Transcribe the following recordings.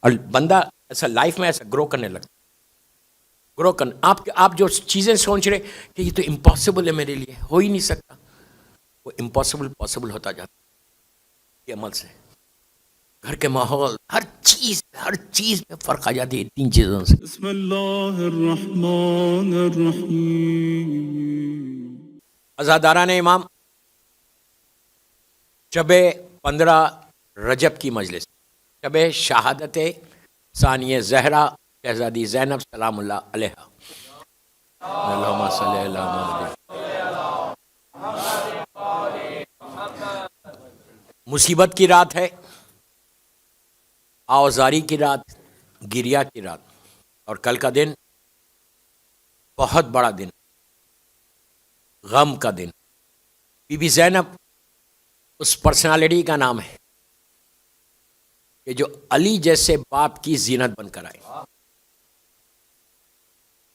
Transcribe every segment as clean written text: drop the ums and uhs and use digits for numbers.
اور بندہ ایسا لائف میں ایسا گرو کرنے لگتا، گرو کرنا. آپ جو چیزیں سوچ رہے کہ یہ تو امپاسبل ہے میرے لیے، ہو ہی نہیں سکتا، وہ امپاسبل پاسبل ہوتا جاتا یہ عمل سے. گھر کے ماحول، ہر چیز میں فرق آ جاتی ہے تین چیزوں سے. بسم اللہ الرحمن الرحیم. عزاداران امام، شب 15 رجب کی مجلس، شب شہادت ثانیہ زہرا شہزادی زینب سلام اللہ علیہا. اللہم صلی علی محمد. مصیبت کی رات ہے، آوازاری کی رات، گریہ کی رات. اور کل کا دن بہت بڑا دن، غم کا دن. بی بی زینب اس پرسنالٹی کا نام ہے کہ جو علی جیسے باپ کی زینت بن کر آئے.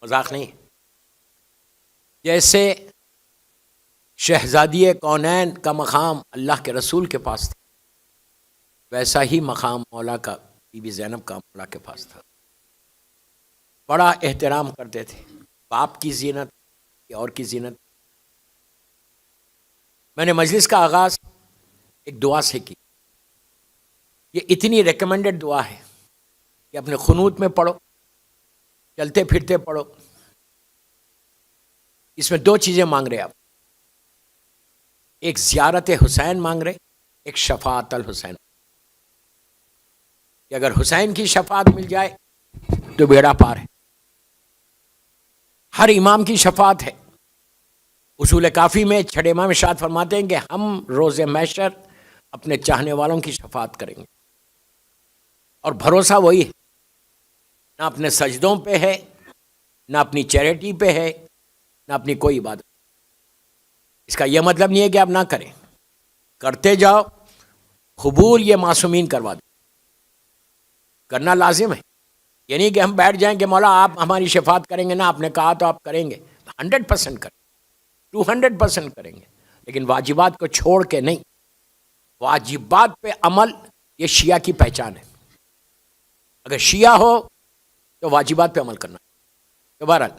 مذاق نہیں. جیسے شہزادی کونین کا مقام اللہ کے رسول کے پاس تھا، ویسا ہی مقام مولا کا بی بی زینب کا مولا کے پاس تھا. بڑا احترام کرتے تھے، باپ کی زینت یا اور کی زینت. میں نے مجلس کا آغاز ایک دعا سے کی. یہ اتنی ریکمینڈڈ دعا ہے کہ اپنے قنوت میں پڑھو، چلتے پھرتے پڑھو. اس میں دو چیزیں مانگ رہے آپ، ایک زیارت حسین مانگ رہے، ایک شفاعت الحسین. کہ اگر حسین کی شفاعت مل جائے تو بیڑا پار ہے. ہر امام کی شفاعت ہے. اصول کافی میں چھٹے امام ارشاد فرماتے ہیں کہ ہم روز محشر اپنے چاہنے والوں کی شفاعت کریں گے. اور بھروسہ وہی ہے، نہ اپنے سجدوں پہ ہے، نہ اپنی چیریٹی پہ ہے، نہ اپنی کوئی عبادت. اس کا یہ مطلب نہیں ہے کہ آپ نہ کریں، کرتے جاؤ. قبول یہ معصومین کروا دیں، کرنا لازم ہے. یہ نہیں کہ ہم بیٹھ جائیں کہ مولا آپ ہماری شفاعت کریں گے، نہ آپ نے کہا تو آپ کریں گے. 100% کریں، 200% کریں گے، لیکن واجبات کو چھوڑ کے نہیں. واجبات پہ عمل یہ شیعہ کی پہچان ہے. اگر شیعہ ہو تو واجبات پہ عمل کرنا. تو بہرحال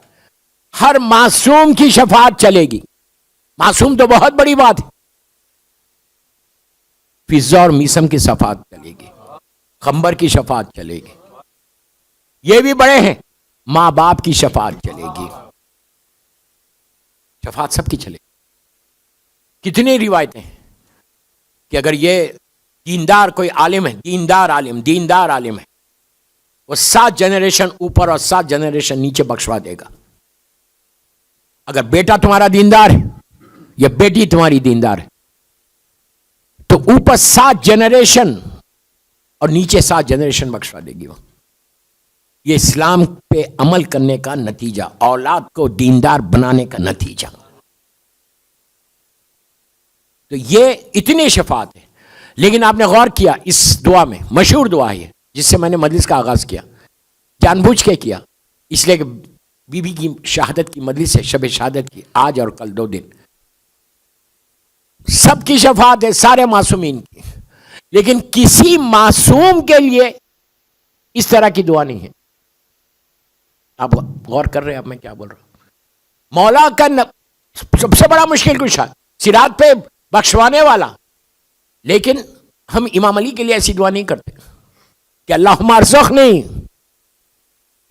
ہر معصوم کی شفاعت چلے گی. معصوم تو بہت بڑی بات ہے. فضہ اور میسم کی شفاعت چلے گی، خنبر کی شفاعت چلے گی. یہ بھی بڑے ہیں، ماں باپ کی شفاعت چلے گی. شفاعت سب کی چلے گی. کتنی روایتیں ہیں کہ اگر یہ دیندار کوئی عالم ہے، دیندار عالم ہے، وہ 7 جنریشن اوپر اور 7 جنریشن نیچے بخشوا دے گا. اگر بیٹا تمہارا دیندار ہے یا بیٹی تمہاری دیندار ہے تو اوپر 7 جنریشن اور نیچے 7 جنریشن بخشوا دے گی. وہ یہ اسلام پہ عمل کرنے کا نتیجہ، اولاد کو دیندار بنانے کا نتیجہ. تو یہ اتنی شفاعت ہے. لیکن آپ نے غور کیا اس دعا میں، مشہور دعا ہے جس سے میں نے مجلس کا آغاز کیا، جان بوجھ کے کیا، اس لیے کہ بی بی کی شہادت کی مجلس ہے، شب شہادت کی، آج اور کل 2 دن. سب کی شفاعت ہے، سارے معصومین کی. لیکن کسی معصوم کے لیے اس طرح کی دعا نہیں ہے. آپ غور کر رہے ہیں اب میں کیا بول رہا ہوں؟ مولا کا سب سے بڑا مشکل کشا، صراط پہ بخشوانے والا. لیکن ہم امام علی کے لیے ایسی دعا نہیں کرتے کہ اللہم ارزقنی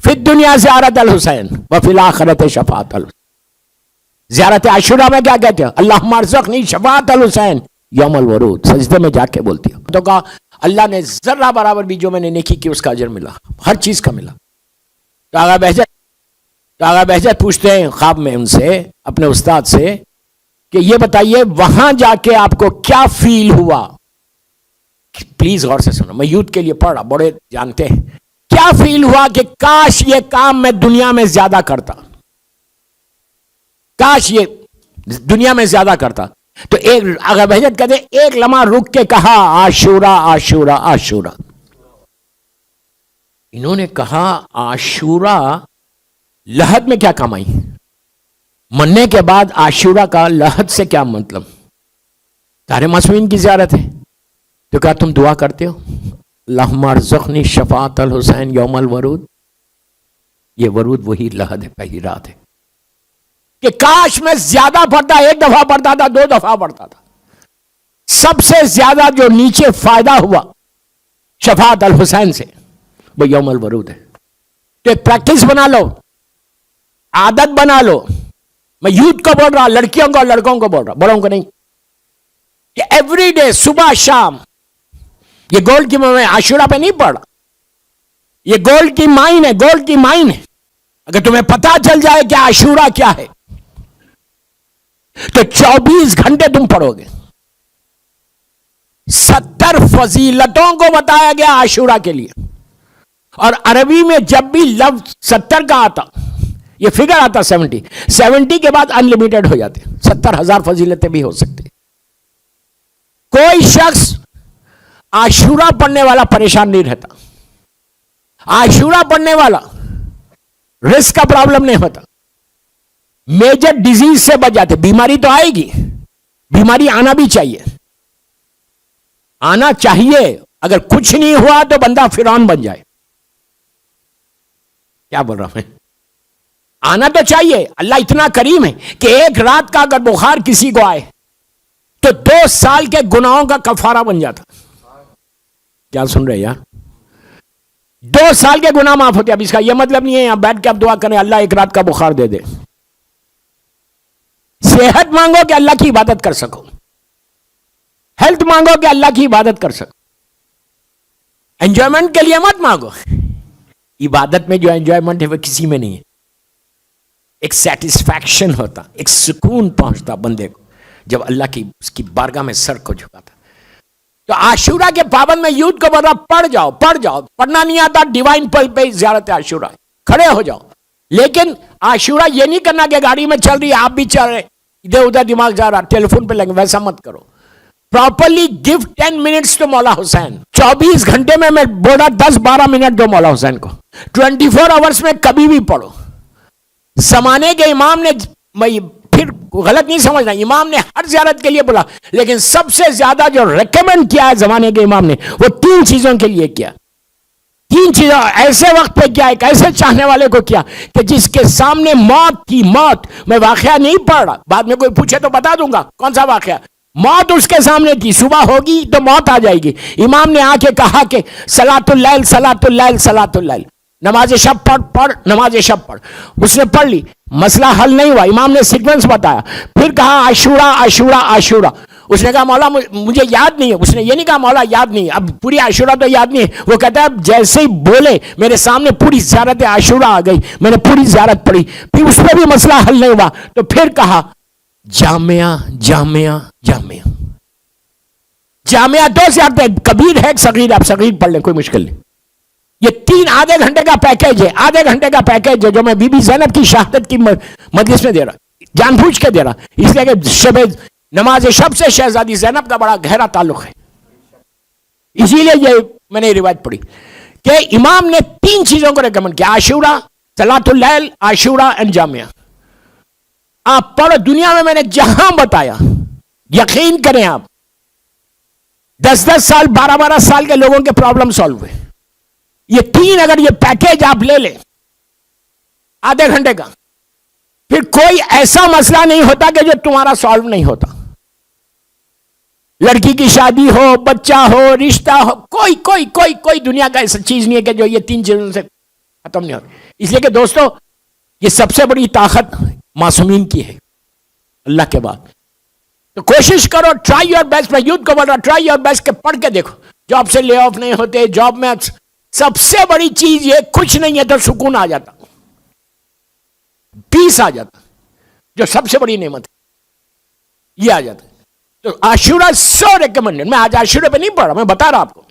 فی الدنیا زیارت الحسین وفی الآخرت شفاعت الحسین. زیارت عاشورہ میں کیا کہتے ہیں؟ اللہم ارزقنی شفاعت الحسین یوم الورود. سجدے میں جا کے بولتی ہوں تو کہا اللہ نے ذرہ برابر بھی جو میں نے نیکی کی اس کا اجر ملا، ہر چیز کا ملا. تو آغا بہجت پوچھتے ہیں خواب میں ان سے، اپنے استاد سے، کہ یہ بتائیے وہاں جا کے آپ کو کیا فیل ہوا. پلیز غور سے سنو، میں یوتھ کے لیے پڑھ رہا، بڑے جانتے ہیں. کیا فیل ہوا کہ کاش یہ کام میں دنیا میں زیادہ کرتا، کاش یہ دنیا میں زیادہ کرتا. تو ایک آغا بہجت کہتے ایک لمحہ رک کے کہا عاشورہ عاشورہ عاشورہ. انہوں نے کہا عاشورہ لحد میں کیا کمائی، مرنے کے بعد عاشورہ کا لحد سے کیا مطلب؟ سارے معصومین کی زیارت ہے. تو کہا تم دعا کرتے ہو؟ اللہم ارزقنی شفاعت الحسین یوم الورود. یہ ورود وہی لحد ہے، پہلی رات ہے کہ کاش میں زیادہ پڑھتا، ایک دفعہ پڑھتا تھا، 2 دفعہ پڑھتا تھا. سب سے زیادہ جو نیچے فائدہ ہوا شفاعت الحسین سے وہ یوم الورود ہے. تو ایک پریکٹس بنا لو، عادت بنا لو. میں یوتھ کو بول رہا، لڑکیوں کو، لڑکوں کو بول رہا، بڑوں کو نہیں، کہ ایوری ڈے صبح شام. یہ گولڈ کی میں عاشورہ پہ نہیں پڑھ رہا، یہ گولڈ کی مائن ہے، گولڈ کی مائن ہے. اگر تمہیں پتا چل جائے کہ عاشورہ کیا ہے تو 24 گھنٹے تم پڑھو گے. 70 فضیلتوں کو بتایا گیا عاشورہ کے لیے. اور عربی میں جب بھی لفظ 70 کا آتا، یہ فگر آتا 70 کے بعد انلمیٹڈ ہو جاتے، 70,000 فضیلتیں بھی ہو سکتی. کوئی شخص عاشورہ پڑھنے والا پریشان نہیں رہتا. عاشورہ پڑھنے والا رسک کا پرابلم نہیں ہوتا، میجر ڈیزیز سے بچ جاتے. بیماری تو آئے گی، بیماری آنا بھی چاہیے، آنا چاہیے. اگر کچھ نہیں ہوا تو بندہ فرعون بن جائے. کیا بول رہا ہوں میں؟ آنا تو چاہیے. اللہ اتنا کریم ہے کہ ایک رات کا اگر بخار کسی کو آئے تو 2 سال کے گناہوں کا کفارہ بن جاتا. کیا سن رہے یار؟ 2 سال کے گناہ معاف ہوتے. اب اس کا یہ مطلب نہیں ہے یہاں بیٹھ کے آپ دعا کریں اللہ ایک رات کا بخار دے دے. صحت مانگو کہ اللہ کی عبادت کر سکو، ہیلتھ مانگو کہ اللہ کی عبادت کر سکو. انجوائمنٹ کے لیے مت مانگو. عبادت میں جو انجوائمنٹ ہے وہ کسی میں نہیں ہے. ایک سیٹسفیکشن ہوتا، ایک سکون پہنچتا بندے کو جب اللہ کی اس کی بارگاہ میں سر کو جھکاتا. تو عاشورہ کے پابند میں یوتھ کو بول رہا پڑھ جاؤ، پڑھ جاؤ. پڑھنا نہیں آتا ڈیوائن پل پہ زیارت عاشورہ کھڑے ہو جاؤ. لیکن عاشورہ یہ نہیں کرنا کہ گاڑی میں چل رہی ہے آپ بھی چل رہے، ادھر ادھر دماغ جا رہا، ٹیلی فون پہ لگے، ویسا مت کرو. پراپرلی گیو 10 منٹس ٹو مولا حسین. 24 گھنٹے میں بول رہا 10-12 منٹ دو مولا حسین کو. 24 آورس میں کبھی بھی پڑھو. زمانے کے امام نے، پھر غلط نہیں سمجھنا، امام نے ہر زیارت کے لیے بولا، لیکن سب سے زیادہ جو ریکمینڈ کیا ہے زمانے کے امام نے وہ 3 چیزوں کے لیے کیا. 3 چیزوں ایسے وقت پہ کیا، ایک ایسے چاہنے والے کو کیا کہ جس کے سامنے موت تھی. موت، میں واقعہ نہیں پڑھ رہا، بعد میں کوئی پوچھے تو بتا دوں گا کون سا واقعہ. موت اس کے سامنے تھی، صبح ہوگی تو موت آ جائے گی. امام نے آ کے کہا کہ صلاۃ اللیل صلاۃ اللیل صلاۃ اللیل، نماز شب پڑھ نماز شب پڑھ. اس نے پڑھ لی، مسئلہ حل نہیں ہوا. امام نے سیکوینس بتایا، پھر کہا عاشورہ عاشورہ عاشورہ. اس نے کہا مولا مجھے یاد نہیں ہے. اس نے یہ نہیں کہا مولا یاد نہیں ہے، اب پوری عاشورہ تو یاد نہیں ہے. وہ کہتا ہے اب جیسے ہی بولے میرے سامنے پوری زیارت عاشورہ آ گئی، میں نے پوری زیارت پڑھی. پھر اس پہ بھی مسئلہ حل نہیں ہوا تو پھر کہا جامعہ جامعہ جامعہ. جامعہ 2 زیارتیں، کبیر ہے ایک صغیر، آپ صغیر پڑھ لیں کوئی مشکل نہیں. یہ 3 آدھے گھنٹے کا پیکیج ہے، آدھے گھنٹے کا پیکیج ہے جو میں بی بی زینب کی شہادت کی مجلس میں دے رہا، جان بوجھ کے دے رہا، اس لیے کہ نماز شب سے شہزادی زینب کا بڑا گہرا تعلق ہے. اسی لیے یہ میں نے روایت پڑھی کہ امام نے 3 چیزوں کو ریکمنڈ کیا، عاشورہ، صلاۃ اللیل، عاشورہ اینڈ جامعہ. آپ پڑھو. دنیا میں نے جہاں بتایا، یقین کریں آپ، 10-10 سال 12-12 سال کے لوگوں کے پرابلم سالو ہوئے. یہ 3 اگر یہ پیکیج آپ لے لیں آدھے گھنٹے کا، پھر کوئی ایسا مسئلہ نہیں ہوتا کہ جو تمہارا سالو نہیں ہوتا. لڑکی کی شادی ہو، بچہ ہو، رشتہ ہو، کوئی دنیا کا ایسا چیز نہیں ہے کہ جو یہ 3 چیزوں سے ختم نہیں ہوتا. اس لیے کہ دوستو یہ سب سے بڑی طاقت معصومین کی ہے اللہ کے بعد. تو کوشش کرو، ٹرائی یور بیسٹ. میں یوتھ کو بول رہا ٹرائی یور بیسٹ کہ پڑھ کے دیکھو. جاب سے لے آف نہیں ہوتے، جاب میں سب سے بڑی چیز یہ کچھ نہیں ہے تو سکون آ جاتا، پیس آ جاتا، جو سب سے بڑی نعمت ہے یہ آ جاتا. تو عاشورہ سو ریکمینڈڈ. میں آج عاشورہ پہ نہیں پڑھ رہا، میں بتا رہا آپ کو.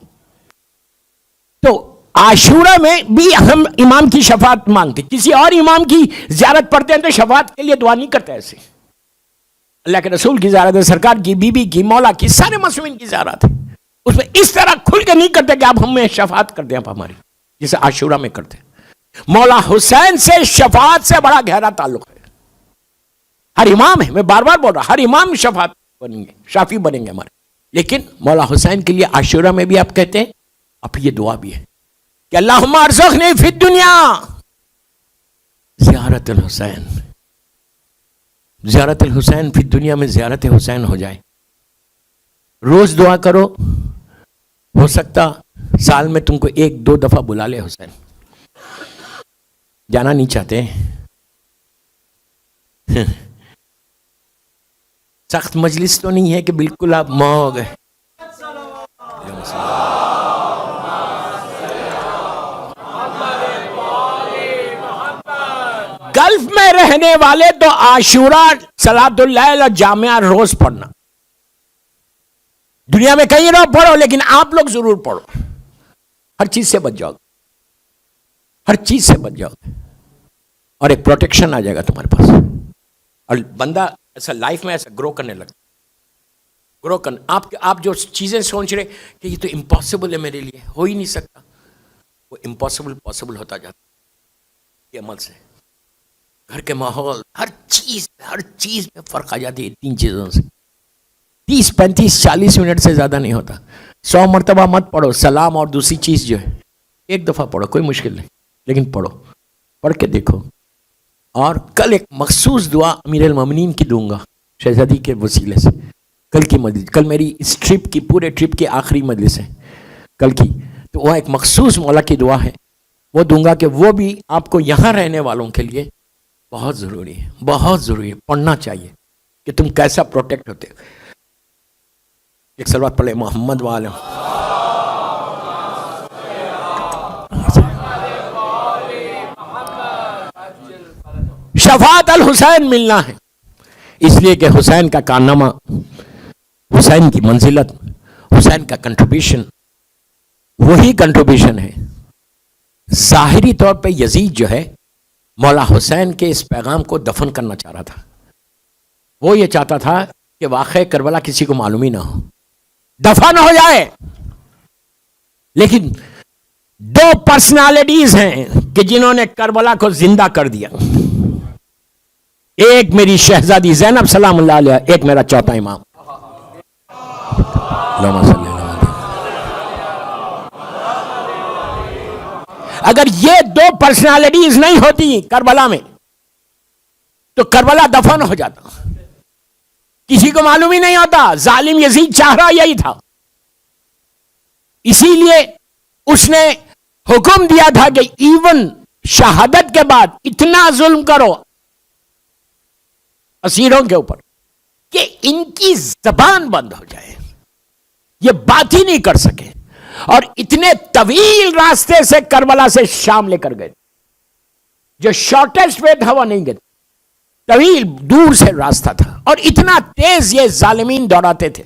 تو عاشورہ میں بھی ہم امام کی شفاعت مانگتے. کسی اور امام کی زیارت پڑھتے ہیں تو شفاعت کے لیے دعا نہیں کرتے. ایسے اللہ کے رسول کی زیارت ہے، سرکار کی، بی بی کی، مولا کی، سارے معصومین کی زیارت ہے. اس میں اس طرح کھل کے نہیں کرتے کہ آپ ہمیں شفاعت کر دیں آپ ہماری، جسے عاشورہ میں کرتے. مولا حسین سے شفاعت سے بڑا گہرا تعلق ہے. ہر امام ہے، میں بار بار بول رہا، ہر امام شفاعت بنیں گے، شافی بنیں گے ہمارے. لیکن مولا حسین کے لیے عاشورہ میں بھی آپ کہتے ہیں اب یہ دعا بھی ہے کہ اللہم ارزقنی فی الدنیا زیارت الحسین. زیارت الحسین فی الدنیا میں زیارت حسین ہو جائے. روز دعا کرو, ہو سکتا سال میں تم کو 1-2 دفعہ بلا لے حسین. جانا نہیں چاہتے؟ سخت مجلس تو نہیں ہے کہ بالکل آپ ماں ہو گئے. گلف میں رہنے والے تو عاشورہ صلاۃ اللیل اور جامعہ روز پڑھنا. دنیا میں کہیں رہو پڑھو, لیکن آپ لوگ ضرور پڑھو. ہر چیز سے بچ جاؤ گے, ہر چیز سے بچ جاؤ گے, اور ایک پروٹیکشن آ جائے گا تمہارے پاس. اور بندہ ایسا لائف میں ایسا گرو کرنے لگتا, گرو کرنا. آپ جو چیزیں سوچ رہے کہ یہ تو امپاسبل ہے میرے لیے, ہو ہی نہیں سکتا, وہ امپاسبل پاسبل ہوتا جاتا یہ عمل سے. گھر کے ماحول, ہر چیز میں فرق آ جاتی ہے 3 چیزوں سے. 30 35 40 منٹ سے زیادہ نہیں ہوتا. 100 مرتبہ مت پڑھو سلام, اور دوسری چیز جو ہے 1 دفعہ پڑھو, کوئی مشکل نہیں, لیکن پڑھو, پڑھ کے دیکھو. اور کل ایک مخصوص دعا امیر المومنین کی دوں گا شہزادی کے وسیلے سے. کل کی مجلس, کل میری اس ٹرپ کی, پورے ٹرپ کی آخری مجلس ہے کل کی, تو وہ ایک مخصوص مولا کی دعا ہے, وہ دوں گا کہ وہ بھی آپ کو یہاں رہنے والوں کے لیے بہت ضروری ہے, بہت ضروری ہے. پڑھنا چاہیے کہ تم کیسا پروٹیکٹ ہوتے. ایک صلوات پڑھے محمد والے. شفاعت الحسین ملنا ہے, اس لیے کہ حسین کا کارنامہ, حسین کی منزلت, حسین کا کنٹریبیوشن وہی کنٹریبیوشن ہے. ظاہری طور پہ یزید جو ہے مولا حسین کے اس پیغام کو دفن کرنا چاہ رہا تھا. وہ یہ چاہتا تھا کہ واقعہ کربلا کسی کو معلوم ہی نہ ہو, دفن ہو جائے. لیکن 2 پرسنالٹیز ہیں کہ جنہوں نے کربلا کو زندہ کر دیا. ایک میری شہزادی زینب سلام اللہ علیہ, ایک میرا چوتھا امام. اگر یہ 2 پرسنالٹیز نہیں ہوتی کربلا میں تو کربلا دفن ہو جاتا, کسی کو معلوم ہی نہیں ہوتا. ظالم یزید چاہ رہا یہی تھا, اسی لیے اس نے حکم دیا تھا کہ ایون شہادت کے بعد اتنا ظلم کرو اسیروں کے اوپر کہ ان کی زبان بند ہو جائے, یہ بات ہی نہیں کر سکے. اور اتنے طویل راستے سے کربلا سے شام لے کر گئے, جو شارٹیسٹ وے تھا وہ نہیں گئے, طویل دور سے راستہ تھا, اور اتنا تیز یہ ظالمین دوڑاتے تھے.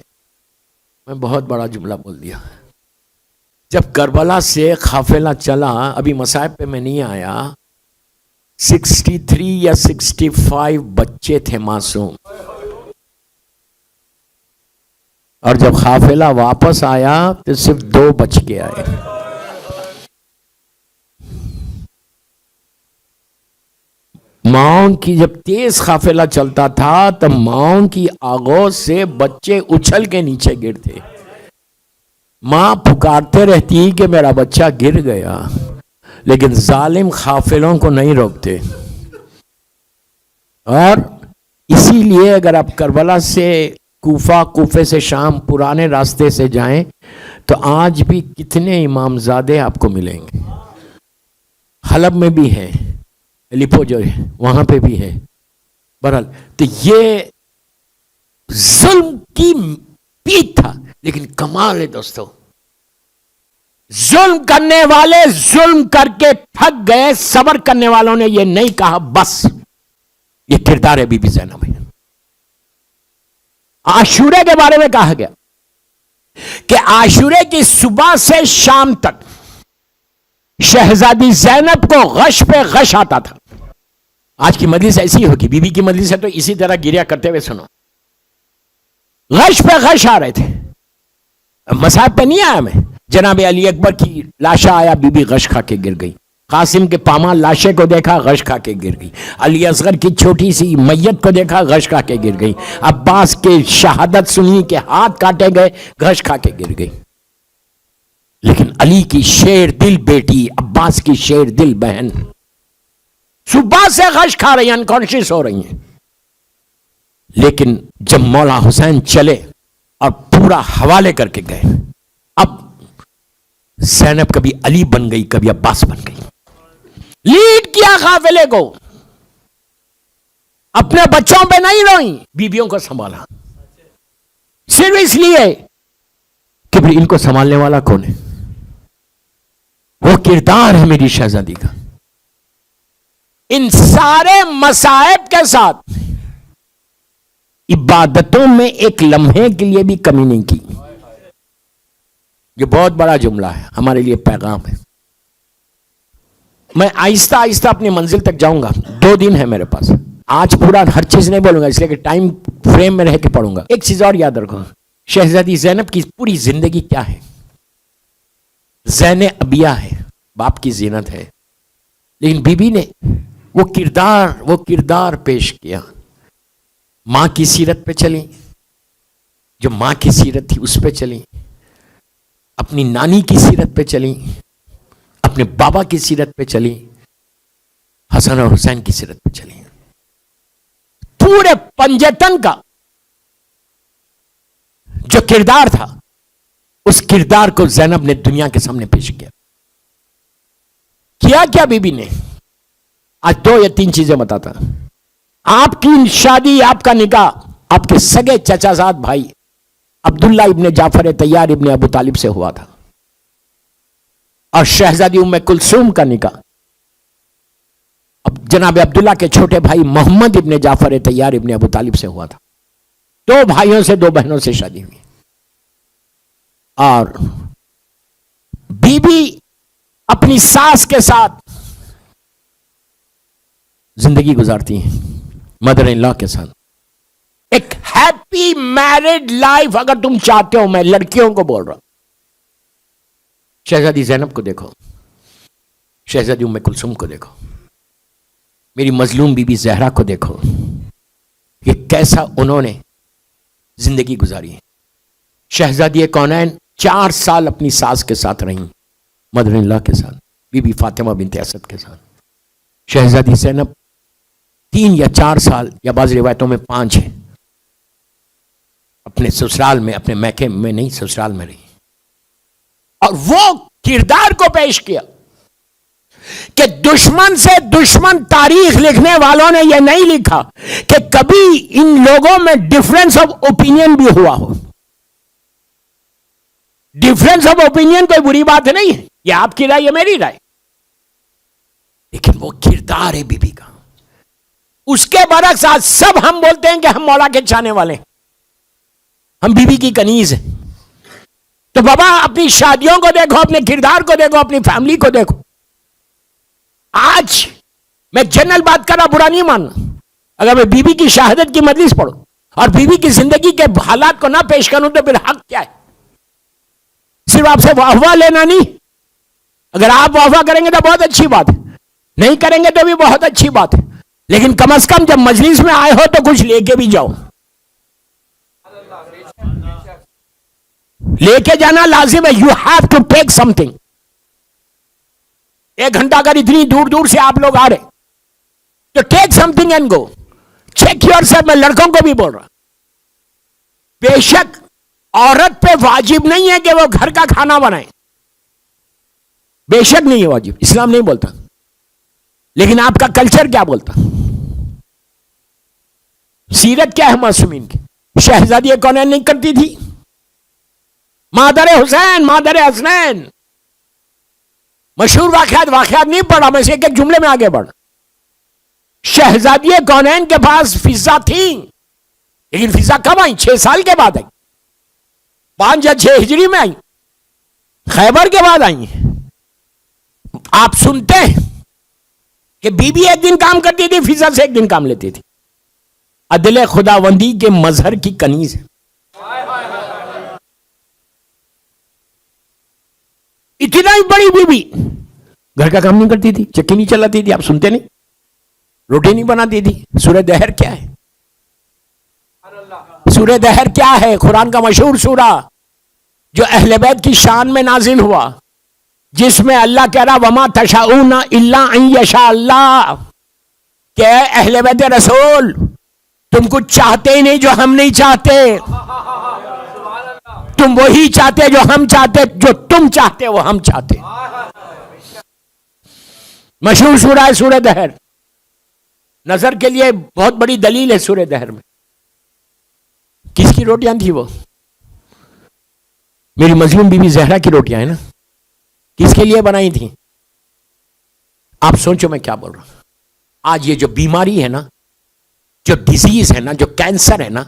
میں بہت بڑا جملہ بول دیا. جب کربلا سے قافلہ چلا, ابھی مصائب پہ میں نہیں آیا, 63 یا 65 بچے تھے معصوم, اور جب قافلہ واپس آیا تو صرف 2 بچ کے آئے. ماؤں کی جب تیز قافلہ چلتا تھا تو ماؤں کی آغوش سے بچے اچھل کے نیچے گرتے. ماں پکارتے رہتی کہ میرا بچہ گر گیا, لیکن ظالم قافلوں کو نہیں روکتے. اور اسی لیے اگر آپ کربلا سے کوفہ, کوفے سے شام, پرانے راستے سے جائیں تو آج بھی کتنے امامزادے آپ کو ملیں گے. حلب میں بھی ہے, لیپو جو ہے وہاں پہ بھی ہے. بہرحال تو یہ ظلم کی پیٹ تھا, لیکن کمال ہے دوستو, ظلم کرنے والے ظلم کر کے تھک گئے, صبر کرنے والوں نے یہ نہیں کہا بس. یہ کردار ہے بی بی زینب ہے. عاشورے کے بارے میں کہا گیا کہ عاشورے کی صبح سے شام تک شہزادی زینب کو غش پہ غش آتا تھا. آج کی مجلس ایسی ہوگی, بی بی کی مجلس ہے تو اسی طرح گریا کرتے ہوئے سنو. غش پہ غش آ رہے تھے. مصائب پہ نہیں آیا میں, جناب علی اکبر کی لاشا آیا, بی بی غش کھا کے گر گئی. قاسم کے پامال لاشے کو دیکھا, غش کھا کے گر گئی. علی اصغر کی چھوٹی سی میت کو دیکھا, غش کھا کے گر گئی. عباس کے شہادت سنی کہ ہاتھ کاٹے گئے, غش کھا کے گر گئی. لیکن علی کی شیر دل بیٹی، عباس کی شیر دل بہن صبح سے غش کھا رہی ہیں، انکانشیس ہو رہی ہیں، لیکن جب مولا حسین چلے اور پورا حوالے کر کے گئے، اب زینب کبھی علی بن گئی، کبھی عباس بن گئی، لیڈ کیا قافلے کو، اپنے بچوں پہ نہیں روئی، بیویوں کو سنبھالا، صرف اس لیے کہ ان کو سنبھالنے والا کون ہے؟ وہ کردار ہے میری شہزادی کا۔ ان سارے مصائب کے ساتھ عبادتوں میں ایک لمحے کے لیے بھی کمی نہیں کی۔ یہ بہت بڑا جملہ ہے، ہمارے لیے پیغام ہے۔ میں آہستہ آہستہ اپنی منزل تک جاؤں گا، 2 دن ہے میرے پاس، آج پورا ہر چیز نہیں بولوں گا اس لیے کہ ٹائم فریم میں رہ کے پڑھوں گا۔ ایک چیز اور یاد رکھو، شہزادی زینب کی پوری زندگی کیا ہے؟ زین ابیہ ہے، باپ کی زینت ہے، لیکن بی بی نے وہ کردار پیش کیا، ماں کی سیرت پہ چلی، جو ماں کی سیرت تھی اس پہ چلی، اپنی نانی کی سیرت پہ چلی، اپنے بابا کی سیرت پہ چلی، حسن اور حسین کی سیرت پہ چلی، پورے پنجتن کا جو کردار تھا اس کردار کو زینب نے دنیا کے سامنے پیش کیا کیا بی بی نے؟ آج 2 یا 3 چیزیں بتاتا۔ آپ کی شادی، آپ کا نکاح آپ کے سگے چچا زاد بھائی عبداللہ ابن جعفر طیار ابن ابو طالب سے ہوا تھا، اور شہزادی ام کلثوم کا نکاح اب جناب عبداللہ کے چھوٹے بھائی محمد ابن جعفر طیار ابن ابو طالب سے ہوا تھا۔ 2 بھائیوں سے 2 بہنوں سے شادی ہوئی، اور بی بی اپنی ساس کے ساتھ زندگی گزارتی ہیں، مدر ان لا کے ساتھ ایک ہیپی میرڈ لائف اگر تم چاہتے ہو۔ میں لڑکیوں کو بول رہا ہوں، شہزادی زینب کو دیکھو، شہزادی ام کلثوم کو دیکھو، میری مظلوم بی بی زہرا کو دیکھو کہ کیسا انہوں نے زندگی گزاری ہے۔ شہزادی کونین 4 سال اپنی ساس کے ساتھ رہیں، مدر ان لا کے ساتھ، بی بی فاطمہ بنت اسد کے ساتھ۔ شہزادی زینب 3 یا 4 سال یا بعض روایتوں میں 5 ہیں، اپنے سسرال میں، اپنے میکے میں نہیں، سسرال میں رہی، اور وہ کردار کو پیش کیا کہ دشمن سے دشمن تاریخ لکھنے والوں نے یہ نہیں لکھا کہ کبھی ان لوگوں میں ڈفرنس آف اوپینین بھی ہوا ہو۔ ڈفرنس آف اوپینین کوئی بری بات نہیں ہے، یہ آپ کی رائے، یہ میری رائے، لیکن وہ کردار ہے بی بی کا۔ اس کے برعکس آج سب ہم بولتے ہیں کہ ہم مولا کے چاہنے والے ہیں، ہم بی بی کی کنیز ہیں۔ تو بابا اپنی شادیوں کو دیکھو، اپنے کردار کو دیکھو، اپنی فیملی کو دیکھو۔ آج میں جنرل بات کر رہا، برا نہیں ماننا، اگر میں بی بی کی شہادت کی مجلس پڑھوں اور بی بی کی زندگی کے حالات کو نہ پیش کروں تو پھر حق کیا ہے؟ صرف آپ سے واہ لینا نہیں، اگر آپ واہ کریں گے تو بہت اچھی بات ہے، نہیں کریں گے تو بھی بہت اچھی بات ہے، لیکن کم از کم جب مجلس میں آئے ہو تو کچھ لے کے بھی جاؤ۔ لے کے جانا لازم ہے، یو ہیو ٹو ٹیک سم تھنگ۔ 1 گھنٹہ اگر اتنی دور دور سے آپ لوگ آ رہے تو take some thing and go, check yourself. میں لڑکوں کو بھی بول رہا، بے شک عورت پہ واجب نہیں ہے کہ وہ گھر کا کھانا بنائے، بے شک نہیں ہے واجب، اسلام نہیں بولتا، لیکن آپ کا کلچر کیا بولتا؟ سیرت کیا ہے معصومین کی؟ شہزادی کونین نہیں کرتی تھی، مادر حسین، مادر حسنین، مشہور واقعات نہیں پڑھا میں سے ایک جملے میں آگے بڑھ۔ شہزادی کونین کے پاس فضا تھی، لیکن فضا کب آئی؟ 6 سال کے بعد آئی، 5 یا 6 ہجری میں آئی، خیبر کے بعد آئی۔ آپ سنتے ہیں کہ بی بی 1 دن کام کرتی تھی، فضا سے 1 دن کام لیتی تھی۔ عدل خداوندی کے مظہر کی کنیز ہے۔ اتنا ہی بڑی بی بی گھر کا کام نہیں کرتی تھی، چکی نہیں چلاتی تھی، آپ سنتے نہیں، روٹی نہیں بناتی تھی۔ سورہ دہر کیا ہے؟ سورہ دہر کیا ہے؟ قرآن کا مشہور سورہ جو اہل بیت کی شان میں نازل ہوا، جس میں اللہ کہہ رہا وما تشاؤون الا ان یشاء اللہ، کہ اے اہل بیت رسول تم کچھ چاہتے ہی نہیں جو ہم نہیں چاہتے، تم وہی چاہتے جو ہم چاہتے، جو تم چاہتے وہ ہم چاہتے. مشہور سورہ ہے سورہ دہر، نظر کے لیے بہت بڑی دلیل ہے سورہ دہر میں. کس کی روٹیاں تھی وہ؟ میری مظلوم بی بی زہرا کی روٹیاں ہیں نا. کس کے لیے بنائی تھی؟ آپ سوچو میں کیا بول رہا ہوں. آج یہ جو بیماری ہے نا، جو ڈیزیز ہے نا، جو کینسر ہے نا،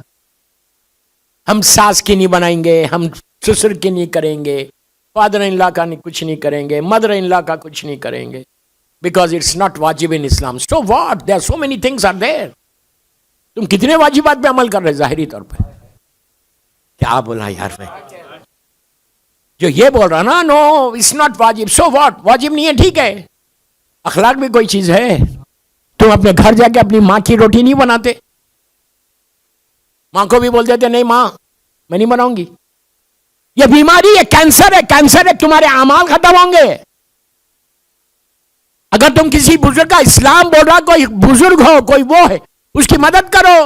ہم ساس کی نہیں بنائیں گے، ہم سسر کی نہیں کریں گے، فادر ان لا کا کچھ نہیں کریں گے، مدر ان لا کا کچھ نہیں کریں گے، بیکاز اٹس ناٹ واجب in Islam. So what, there so many things are there. تم کتنے واجبات پہ عمل کر رہے ظاہری طور پہ؟ کیا بولا یار میں؟ جو یہ بول رہا نا، نو اٹس ناٹ واجب. سو واٹ، واجب نہیں ہے ٹھیک ہے، اخلاق بھی کوئی چیز ہے. تم اپنے گھر جا کے اپنی ماں کی روٹی نہیں بناتے، ماں کو بھی بول دیتے نہیں ماں میں نہیں بناؤں گی. یہ بیماری ہے، کینسر ہے، کینسر ہے. تمہارے اعمال ختم ہوں گے. اگر تم کسی بزرگ کا، اسلام بول رہا کوئی بزرگ ہو، کوئی وہ ہے، اس کی مدد کرو.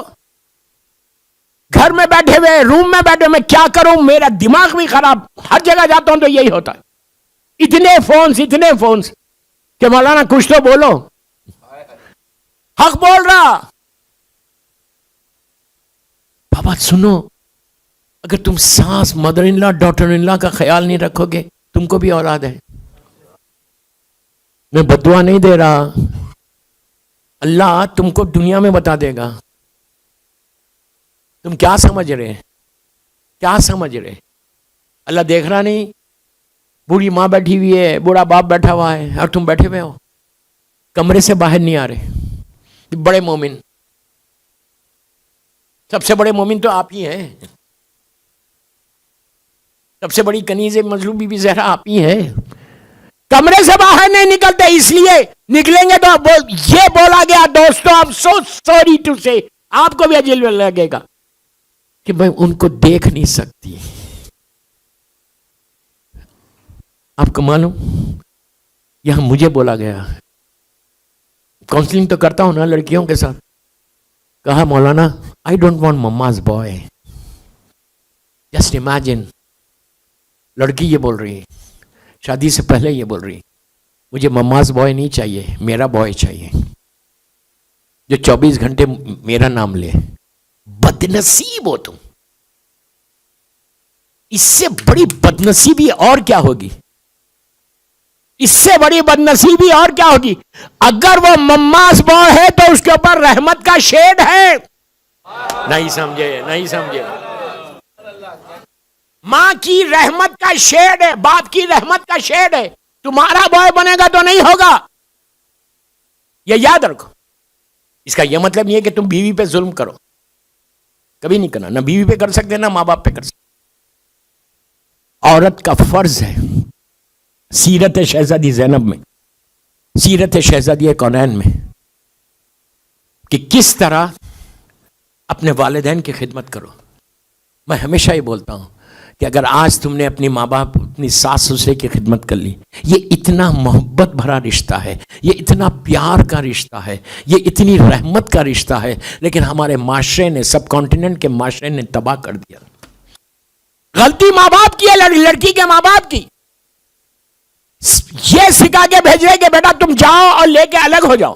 گھر میں بیٹھے ہوئے، روم میں بیٹھے ہوئے، میں کیا کروں، میرا دماغ بھی خراب، ہر جگہ جاتا ہوں تو یہی ہوتا ہے. اتنے فونز کہ مولانا کچھ تو بولو. حق بول رہا. بابا سنو، اگر تم ساس، mother in law, daughter in لا کا خیال نہیں رکھو گے، تم کو بھی اولاد ہے. میں بددعا نہیں دے رہا، اللہ تم کو دنیا میں بتا دے گا. تم کیا سمجھ رہے، کیا سمجھ رہے؟ اللہ دیکھ رہا نہیں؟ بوڑھی ماں بیٹھی ہوئی ہے، بوڑھا باپ بیٹھا ہوا ہے، اور تم بیٹھے ہوئے ہو کمرے سے باہر نہیں آ رہے. بڑے مومن، سب سے بڑے مومن تو آپ ہی ہیں. سب سے بڑی کنیز مظلوم بی بی زہرا آپ ہی ہیں. کمرے سے باہر نہیں نکلتے، اس لیے نکلیں گے تو یہ بولا گیا دوستو، اب سو سوری ٹو سے، آپ کو بھی عجیب لگے گا کہ میں ان کو دیکھ نہیں سکتی. آپ کو معلوم یہاں مجھے بولا گیا، کاؤنسلنگ تو کرتا ہوں نا لڑکیوں کے ساتھ، کہا مولانا آئی ڈونٹ وانٹ مماز بوائے. جسٹ امیجن، لڑکی یہ بول رہی، شادی سے پہلے یہ بول رہی مجھے مماز بوائے نہیں چاہیے، میرا بوائے چاہیے جو 24 گھنٹے میرا نام لے. بدنصیب ہو تم. اس سے بڑی بدنصیبی اور کیا ہوگی؟ اس سے بڑی بدنصیبی اور کیا ہوگی؟ اگر وہ مماز بوائے ہے تو اس کے اوپر رحمت کا شیڈ ہے. نہیں سمجھے. ماں کی رحمت کا شیڈ ہے، باپ کی رحمت کا شیڈ ہے. تمہارا بوائے بنے گا تو نہیں ہوگا، یہ یاد رکھو. اس کا یہ مطلب نہیں ہے کہ تم بیوی پہ ظلم کرو، کبھی نہیں کرنا. نہ بیوی پہ کر سکتے، نہ ماں باپ پہ کر سکتے. عورت کا فرض ہے، سیرت شہزادی زینب میں، سیرت شہزادی کونین میں، کہ کس طرح اپنے والدین کی خدمت کرو. میں ہمیشہ یہ بولتا ہوں کہ اگر آج تم نے اپنی ماں باپ، اپنی ساس سسرے کی خدمت کر لی، یہ اتنا محبت بھرا رشتہ ہے، یہ اتنا پیار کا رشتہ ہے، یہ اتنی رحمت کا رشتہ ہے، لیکن ہمارے معاشرے نے، سب کانٹیننٹ کے معاشرے نے تباہ کر دیا. غلطی ماں باپ کی ہے، لڑکی کے ماں باپ کی. یہ سکھا کے بھیج رہے کہ بیٹا تم جاؤ اور لے کے الگ ہو جاؤ.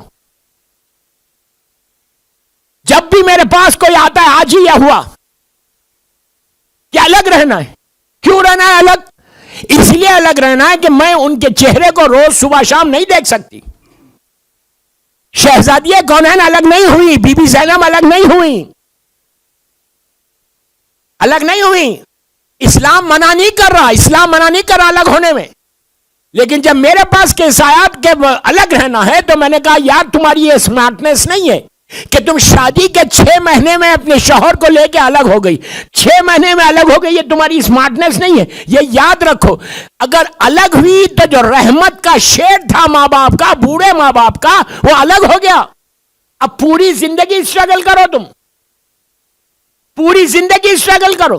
جب بھی میرے پاس کوئی آتا ہے، آج ہی یہ ہوا کہ الگ رہنا ہے. کیوں رہنا ہے الگ؟ اس لیے الگ رہنا ہے کہ میں ان کے چہرے کو روز صبح شام نہیں دیکھ سکتی. شہزادی کونین الگ نہیں ہوئی، بی بی زینب الگ نہیں ہوئی، الگ نہیں ہوئی. اسلام منع نہیں کر رہا الگ ہونے میں. لیکن جب میرے پاس کیسایات کے الگ رہنا ہے تو میں نے کہا یار تمہاری یہ اسمارٹنیس نہیں ہے کہ تم شادی کے 6 مہینے میں اپنے شوہر کو لے کے الگ ہو گئی، 6 مہینے میں الگ ہو گئی. یہ تمہاری اسمارٹنیس نہیں ہے. یہ یاد رکھو، اگر الگ ہوئی تو جو رحمت کا شیڈ تھا ماں باپ کا، بوڑھے ماں باپ کا، وہ الگ ہو گیا. اب پوری زندگی اسٹرگل کرو، تم پوری زندگی اسٹرگل کرو.